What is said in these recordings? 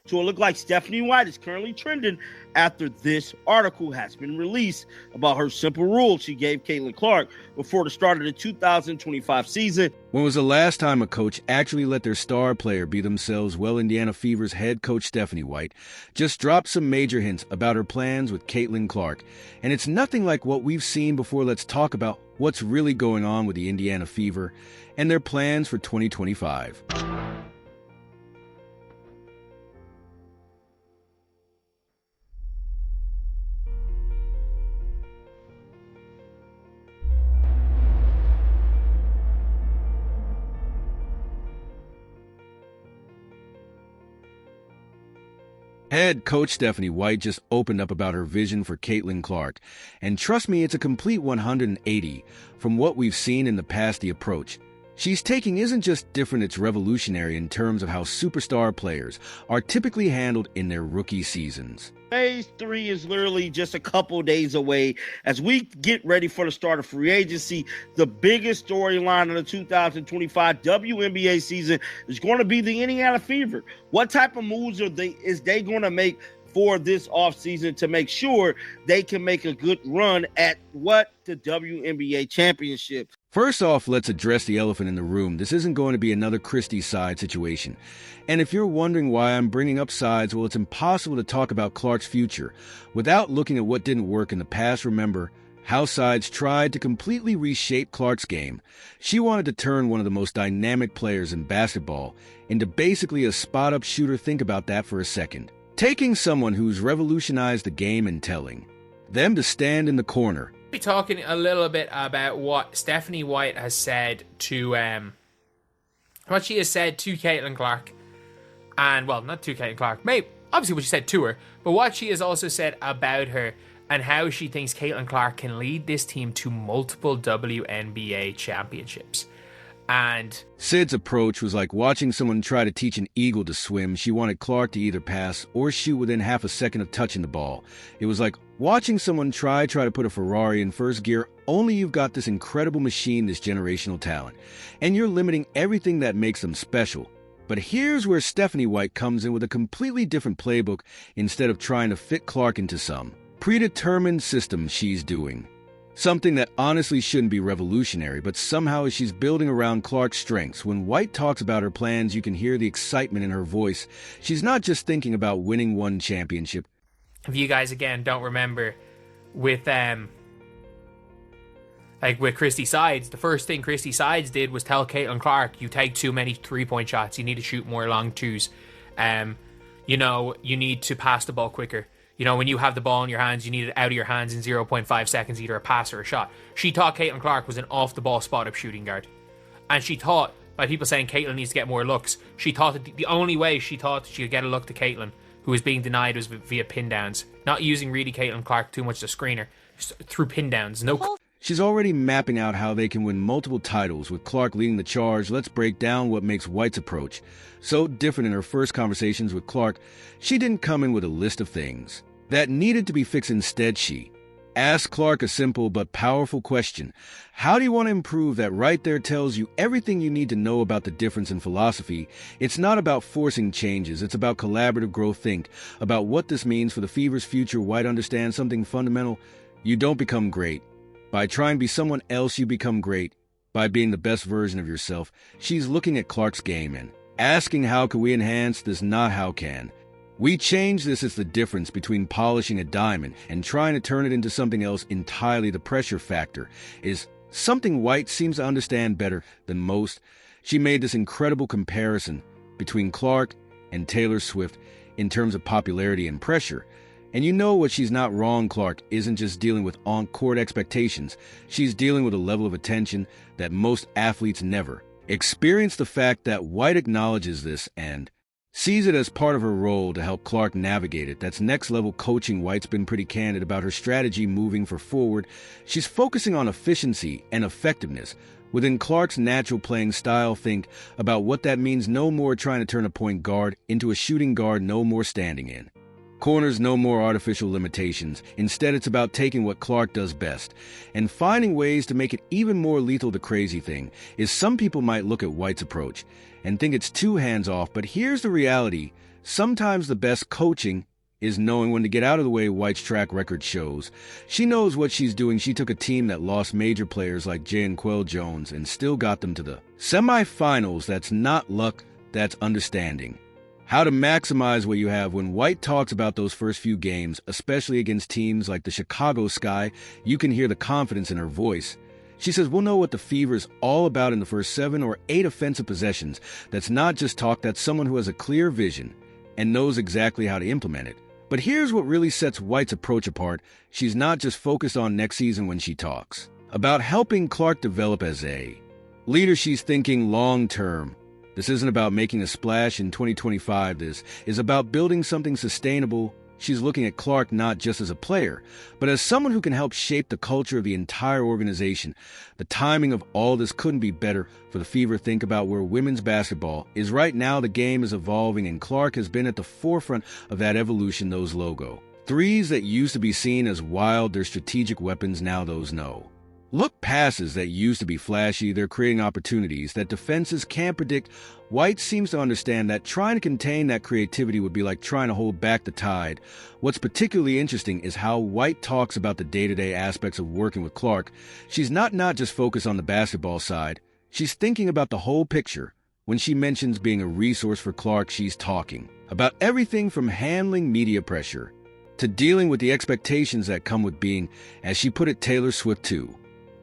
So it looked like Stephanie White is currently trending after this article has been released about her simple rule she gave Caitlin Clark before the start of the 2025 season. When was the last time a coach actually let their star player be themselves? Well, Indiana Fever's head coach Stephanie White just dropped some major hints about her plans with Caitlin Clark. And it's nothing like what we've seen before. Let's talk about what's really going on with the Indiana Fever and their plans for 2025. Head coach Stephanie White just opened up about her vision for Caitlin Clark. And trust me, it's a complete 180 from what we've seen in the past. The approach she's taking isn't just different, it's revolutionary in terms of how superstar players are typically handled in their rookie seasons. Phase 3 is literally just a couple days away as we get ready for the start of free agency. The biggest storyline of the 2025 WNBA season is going to be the Indiana Fever. What type of moves is they going to make for this offseason to make sure they can make a good run at the WNBA championship? First off, let's address the elephant in the room. This isn't going to be another Christie side situation. And if you're wondering why I'm bringing up sides, well, it's impossible to talk about Clark's future without looking at what didn't work in the past. Remember how sides tried to completely reshape Clark's game. She wanted to turn one of the most dynamic players in basketball into basically a spot-up shooter. Think about that for a second. Taking someone who's revolutionized the game and telling them to stand in the corner. Be talking a little bit about what Stephanie White has said to Caitlin Clark, and well, not to Caitlin Clark, maybe obviously what she said to her, but what she has also said about her and how she thinks Caitlin Clark can lead this team to multiple WNBA championships. And Sid's approach was like watching someone try to teach an eagle to swim. She wanted Clark to either pass or shoot within half a second of touching the ball. It was like watching someone try to put a Ferrari in first gear, only you've got this incredible machine, this generational talent, and you're limiting everything that makes them special. But here's where Stephanie White comes in with a completely different playbook. Instead of trying to fit Clark into some predetermined system, she's doing something that honestly shouldn't be revolutionary, but somehow she's building around Clark's strengths. When White talks about her plans, you can hear the excitement in her voice. She's not just thinking about winning one championship. If you guys, again, don't remember, with Christie Sides, the first thing Christie Sides did was tell Caitlin Clark, you take too many three-point shots, you need to shoot more long twos. You need to pass the ball quicker. When you have the ball in your hands, you need it out of your hands in 0.5 seconds, either a pass or a shot. She thought Caitlin Clark was an off-the-ball spot-up shooting guard. And she thought, by people saying Caitlin needs to get more looks, she thought that the only way she thought she could get a look to Caitlin, who was being denied, was via pin downs. Not using really Caitlin Clark too much as a screener, just through pin downs. She's already mapping out how they can win multiple titles with Clark leading the charge. Let's break down what makes White's approach so different. In her first conversations with Clark, she didn't come in with a list of things that needed to be fixed. Instead, she asked Clark a simple but powerful question. How do you want to improve? That right there tells you everything you need to know about the difference in philosophy. It's not about forcing changes. It's about collaborative growth. Think about what this means for the Fever's future. White understands something fundamental. You don't become great by trying to be someone else. You become great by being the best version of yourself. She's looking at Clark's game and asking, how can we enhance this? Not how can we change this? Is the difference between polishing a diamond and trying to turn it into something else entirely. The pressure factor is something White seems to understand better than most. She made this incredible comparison between Clark and Taylor Swift in terms of popularity and pressure. And you know what? She's not wrong. Clark isn't just dealing with on-court expectations. She's dealing with a level of attention that most athletes never experience. The fact that White acknowledges this and sees it as part of her role to help Clark navigate it, that's next-level coaching. White's been pretty candid about her strategy moving forward. She's focusing on efficiency and effectiveness within Clark's natural playing style. Think about what that means. No more trying to turn a point guard into a shooting guard. No more standing in corners. No more artificial limitations. Instead, it's about taking what Clark does best and finding ways to make it even more lethal. The crazy thing is some people might look at White's approach and think it's too hands-off, but here's the reality. Sometimes the best coaching is knowing when to get out of the way. White's track record shows. She knows what she's doing. She took a team that lost major players like Janquel Jones and still got them to the semifinals. That's not luck, that's understanding. How to maximize what you have. When White talks about those first few games, especially against teams like the Chicago Sky, you can hear the confidence in her voice. She says, we'll know what the Fever is all about in the first 7 or 8 offensive possessions. That's not just talk, that's someone who has a clear vision and knows exactly how to implement it. But here's what really sets White's approach apart. She's not just focused on next season when she talks about helping Clark develop as a leader. She's thinking long-term. This isn't about making a splash in 2025. This is about building something sustainable. She's looking at Clark not just as a player, but as someone who can help shape the culture of the entire organization. The timing of all this couldn't be better for the Fever. Think about where women's basketball is right now. The game is evolving, and Clark has been at the forefront of that evolution. Those logo threes that used to be seen as wild, they're strategic weapons now. Those look passes that used to be flashy, they're creating opportunities that defenses can't predict. White seems to understand that trying to contain that creativity would be like trying to hold back the tide. What's particularly interesting is how White talks about the day-to-day aspects of working with Clark. She's not just focused on the basketball side. She's thinking about the whole picture. When she mentions being a resource for Clark, she's talking about everything from handling media pressure to dealing with the expectations that come with being, as she put it, Taylor Swift too.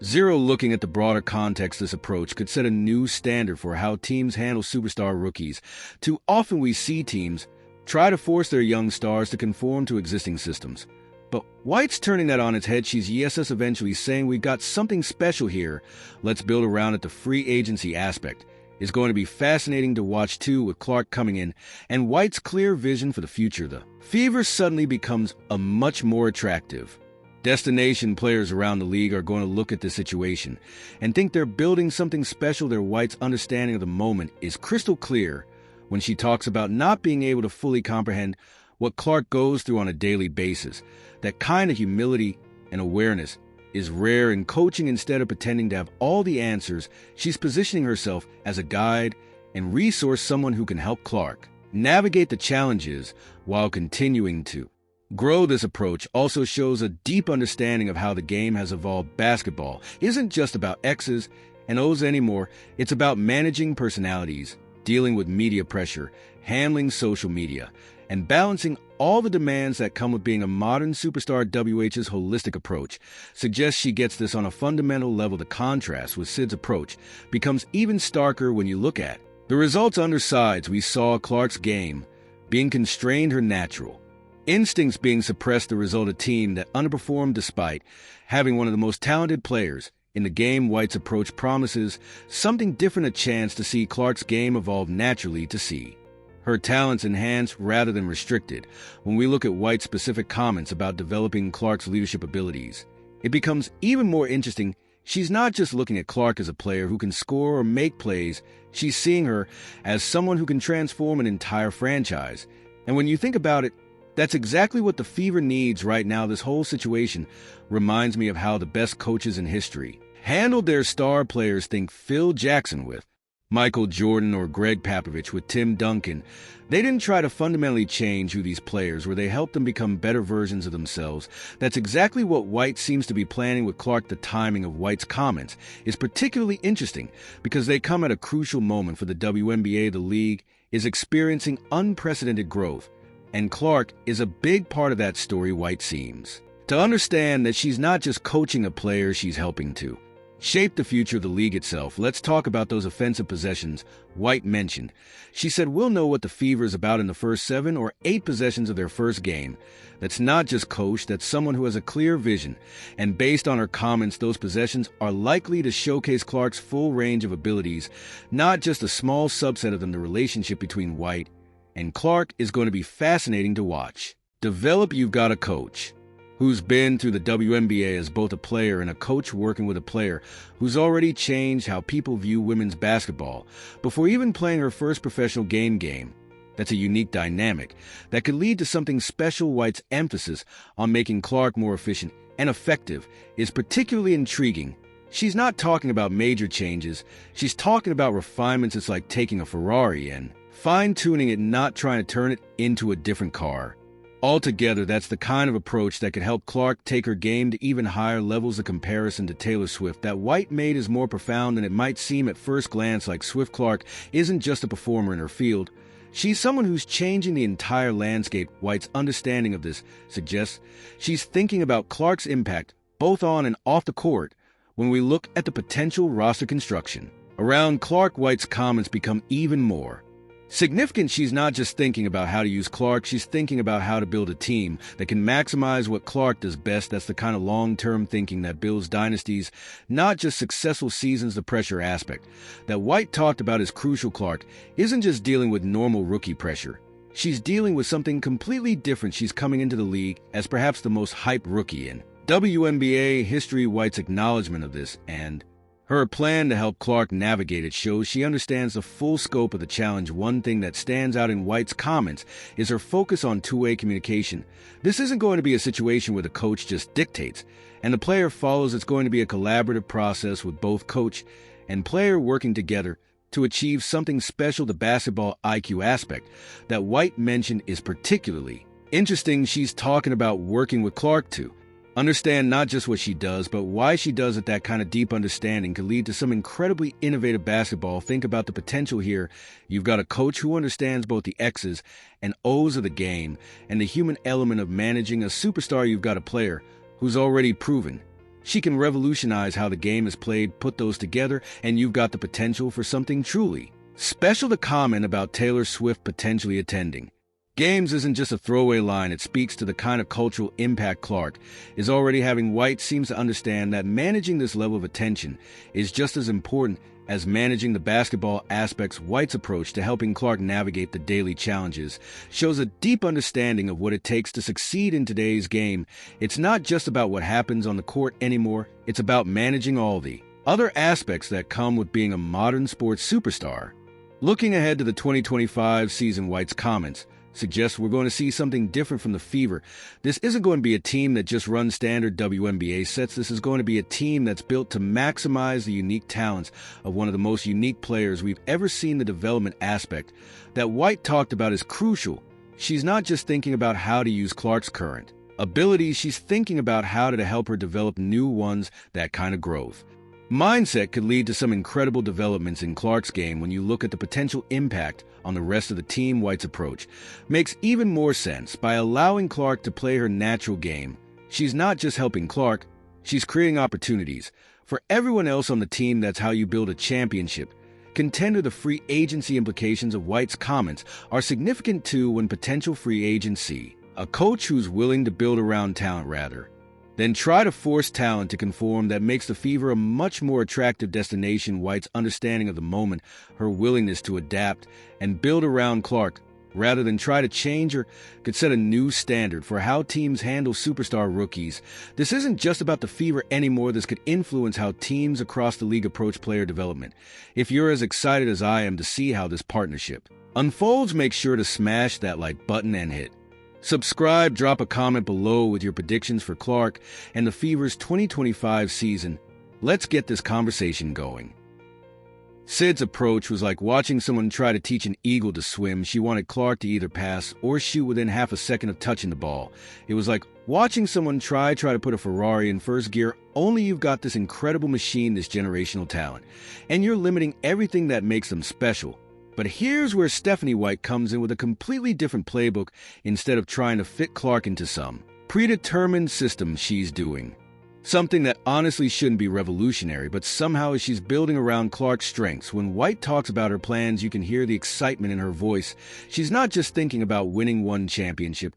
Looking at the broader context, this approach could set a new standard for how teams handle superstar rookies. Too often we see teams try to force their young stars to conform to existing systems. But White's turning that on its head. She's eventually saying, we've got something special here. Let's build around it. The free agency aspect is going to be fascinating to watch too, with Clark coming in and White's clear vision for the future. The Fever suddenly becomes a much more attractive destination. Players around the league are going to look at this situation and think they're building something special. Their White's understanding of the moment is crystal clear when she talks about not being able to fully comprehend what Clark goes through on a daily basis. That kind of humility and awareness is rare in coaching. Instead of pretending to have all the answers, she's positioning herself as a guide and resource, someone who can help Clark navigate the challenges while continuing to grow. This approach also shows a deep understanding of how the game has evolved. Basketball isn't just about X's and O's anymore. It's about managing personalities, dealing with media pressure, handling social media, and balancing all the demands that come with being a modern superstar. WH's holistic approach suggests she gets this on a fundamental level. The contrast with Sid's approach becomes even starker when you look at the results. Under sides, we saw Clark's game being constrained, her natural instincts being suppressed. The result, a team that underperformed despite having one of the most talented players in the game. White's approach promises something different, a chance to see Clark's game evolve naturally, to see her talents enhanced rather than restricted. When we look at White's specific comments about developing Clark's leadership abilities, it becomes even more interesting. She's not just looking at Clark as a player who can score or make plays. She's seeing her as someone who can transform an entire franchise. And when you think about it, that's exactly what the Fever needs right now. This whole situation reminds me of how the best coaches in history handled their star players. Think Phil Jackson with Michael Jordan or Greg Popovich with Tim Duncan. They didn't try to fundamentally change who these players were. They helped them become better versions of themselves. That's exactly what White seems to be planning with Clark. The timing of White's comments is particularly interesting because they come at a crucial moment for the WNBA. The league is experiencing unprecedented growth, and Clark is a big part of that story. White seems to understand that she's not just coaching a player, she's helping to shape the future of the league itself. Let's talk about those offensive possessions White mentioned. She said, we'll know what the Fever is about in the first 7 or 8 possessions of their first game. That's not just coach, that's someone who has a clear vision. And based on her comments, those possessions are likely to showcase Clark's full range of abilities, not just a small subset of them. The relationship between White and Clark is going to be fascinating to watch develop. You've got a coach who's been through the WNBA as both a player and a coach, working with a player who's already changed how people view women's basketball before even playing her first professional game. That's a unique dynamic that could lead to something special. White's emphasis on making Clark more efficient and effective is particularly intriguing. She's not talking about major changes. She's talking about refinements. It's like taking a Ferrari and fine-tuning it, not trying to turn it into a different car. Altogether, that's the kind of approach that could help Clark take her game to even higher levels of comparison to Taylor Swift. That White made is more profound than it might seem at first glance. Like Swift, Clark isn't just a performer in her field. She's someone who's changing the entire landscape. White's understanding of this suggests she's thinking about Clark's impact, both on and off the court, when we look at the potential roster construction. Around Clark, White's comments become even more significant. She's not just thinking about how to use Clark, she's thinking about how to build a team that can maximize what Clark does best. That's the kind of long-term thinking that builds dynasties, not just successful seasons. The pressure aspect that White talked about is crucial. Clark isn't just dealing with normal rookie pressure. She's dealing with something completely different. She's coming into the league as perhaps the most hyped rookie in WNBA history. White's acknowledgement of this and her plan to help Clark navigate it shows she understands the full scope of the challenge. One thing that stands out in White's comments is her focus on two-way communication. This isn't going to be a situation where the coach just dictates and the player follows. It's going to be a collaborative process with both coach and player working together to achieve something special. The basketball IQ aspect that White mentioned is particularly interesting. She's talking about working with Clark to understand not just what she does, but why she does it. That kind of deep understanding could lead to some incredibly innovative basketball. Think about the potential here. You've got a coach who understands both the X's and O's of the game and the human element of managing a superstar. You've got a player who's already proven she can revolutionize how the game is played. Put those together, and you've got the potential for something truly special. The comment about Taylor Swift potentially attending games isn't just a throwaway line. It speaks to the kind of cultural impact Clark is already having. White seems to understand that managing this level of attention is just as important as managing the basketball aspects. White's approach to helping Clark navigate the daily challenges shows a deep understanding of what it takes to succeed in today's game. It's not just about what happens on the court anymore. It's about managing all the other aspects that come with being a modern sports superstar. Looking ahead to the 2025 season, White's comments suggests we're going to see something different from the Fever. This isn't going to be a team that just runs standard WNBA sets. This is going to be a team that's built to maximize the unique talents of one of the most unique players we've ever seen. The development aspect that White talked about is crucial. She's not just thinking about how to use Clark's current abilities, she's thinking about how to help her develop new ones. That kind of growth mindset could lead to some incredible developments in Clark's game. When you look at the potential impact on the rest of the team, White's approach makes even more sense. By allowing Clark to play her natural game, she's not just helping Clark, she's creating opportunities for everyone else on the team. That's how you build a championship contender. The free agency implications of White's comments are significant too. When potential free agency, a coach who's willing to build around talent rather then try to force talent to conform, that makes the Fever a much more attractive destination. White's understanding of the moment, her willingness to adapt and build around Clark rather than try to change her, could set a new standard for how teams handle superstar rookies. This isn't just about the Fever anymore. This could influence how teams across the league approach player development. If you're as excited as I am to see how this partnership unfolds, make sure to smash that like button and hit subscribe. Drop a comment below with your predictions for Clark and the Fever's 2025 season. Let's get this conversation going. Sid's approach was like watching someone try to teach an eagle to swim. She wanted Clark to either pass or shoot within half a second of touching the ball. It was like watching someone try to put a Ferrari in first gear, only you've got this incredible machine, this generational talent, and you're limiting everything that makes them special. But here's where Stephanie White comes in with a completely different playbook. Instead of trying to fit Clark into some predetermined system, she's doing something that honestly shouldn't be revolutionary, but somehow she's building around Clark's strengths. When White talks about her plans, you can hear the excitement in her voice. She's not just thinking about winning one championship.